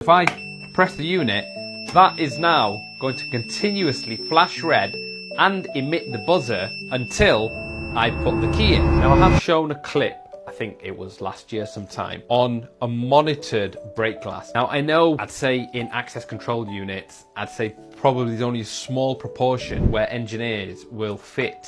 If I press the unit, that is now going to continuously flash red and emit the buzzer until I put the key in. Now I have shown a clip, I think it was last year sometime, on a monitored break glass. Now I know I'd say in access control units, I'd say probably there's only a small proportion where engineers will fit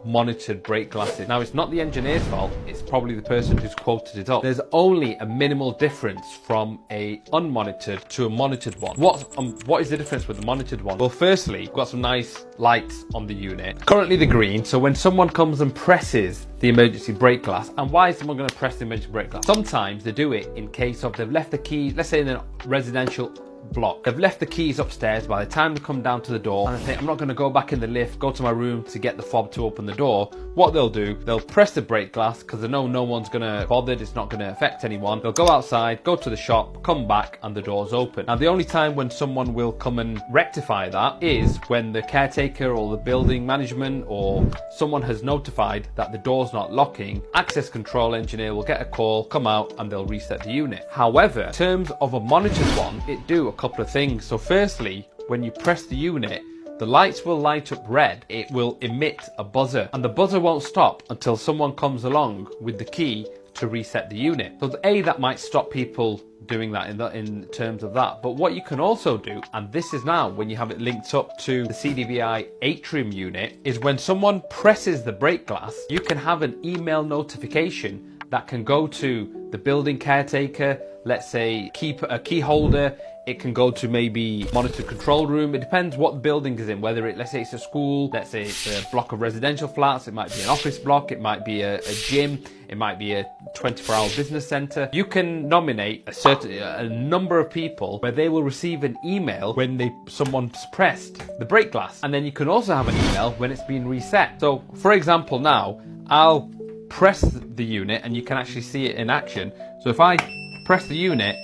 monitored break glasses. Now it's not the engineer's fault, it's probably the person who's quoted it up. There's only a minimal difference from a unmonitored to a monitored one. What is the difference with the monitored one? Well, firstly, you've got some nice lights on the unit. Currently they're green, so when someone comes and presses the emergency brake glass, and why is someone going to press the emergency brake glass? Sometimes they do it in case of they've left the keys, let's say in a residential block. They've left the keys upstairs. By the time they come down to the door and they think, I'm not going to go back in the lift, go to my room to get the fob to open the door, what they'll do, they'll press the brake glass because they know no one's going to bother, it's not going to affect anyone. They'll go outside, go to the shop, come back, and the door's open. Now the only time when someone will come and rectify that is when the caretaker or the building management or someone has notified that the door's not locking. Access control engineer will get a call, come out, and they'll reset the unit. However, in terms of a monitored one, it do a couple of things. So firstly, when you press the unit, the lights will light up red. It will emit a buzzer, and the buzzer won't stop until someone comes along with the key to reset the unit. So that might stop people doing that in terms of that. But what you can also do, and this is now when you have it linked up to the CDVI Atrium unit, is when someone presses the brake glass, you can have an email notification that can go to the building caretaker, let's say a key holder. It can go to maybe monitored control room. It depends what the building is in, whether let's say it's a school, let's say it's a block of residential flats, it might be an office block, it might be a gym, it might be a 24-hour business center. You can nominate a number of people where they will receive an email when someone's pressed the brake glass. And then you can also have an email when it's been reset. So for example, now I'll press the unit and you can actually see it in action. So if I press the unit,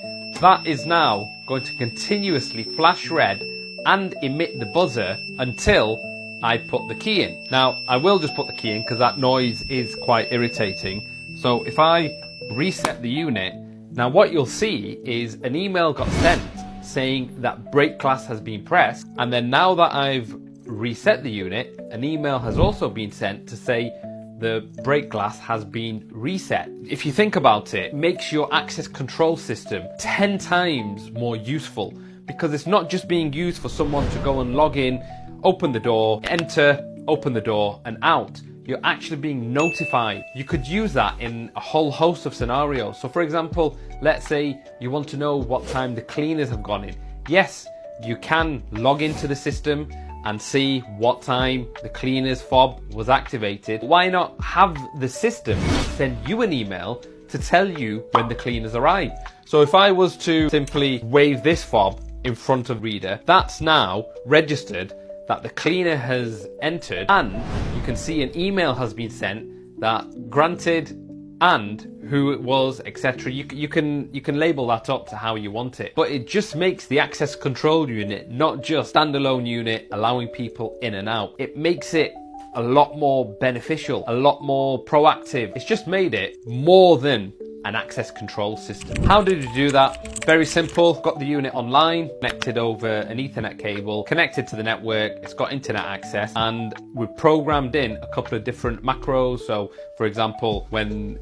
that is now going to continuously flash red and emit the buzzer until I put the key in. Now, I will just put the key in because that noise is quite irritating. So if I reset the unit, now what you'll see is an email got sent saying that brake glass has been pressed. And then now that I've reset the unit, an email has also been sent to say the brake glass has been reset. If you think about it, it makes your access control system 10 times more useful, because it's not just being used for someone to go and log in, open the door, enter, open the door and out. You're actually being notified. You could use that in a whole host of scenarios. So for example, let's say you want to know what time the cleaners have gone in. Yes, you can log into the system and see what time the cleaner's fob was activated. Why not have the system send you an email to tell you when the cleaners arrive? So if I was to simply wave this fob in front of reader, that's now registered that the cleaner has entered, and you can see an email has been sent that granted and who it was, etc. You can label that up to how you want it, but it just makes the access control unit not just standalone unit allowing people in and out. It makes it a lot more beneficial, a lot more proactive. It's just made it more than an access control system. How did you do that? Very simple. Got the unit online, connected over an Ethernet cable, connected to the network, it's got internet access, and we've programmed in a couple of different macros. So for example, when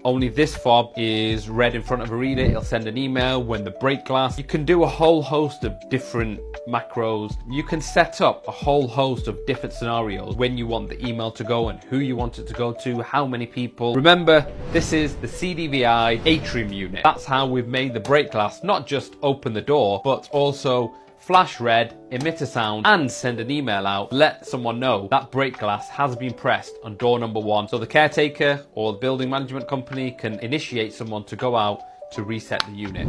only this fob is read in front of a reader, it'll send an email. When the brake glass, you can do a whole host of different macros. You can set up a whole host of different scenarios when you want the email to go and who you want it to go to, how many people. Remember, this is the CDVI Atrium unit. That's how we've made the brake glass not just open the door, but also flash red, emit a sound, and send an email out, let someone know that brake glass has been pressed on door number 1. So the caretaker or the building management company can initiate someone to go out to reset the unit.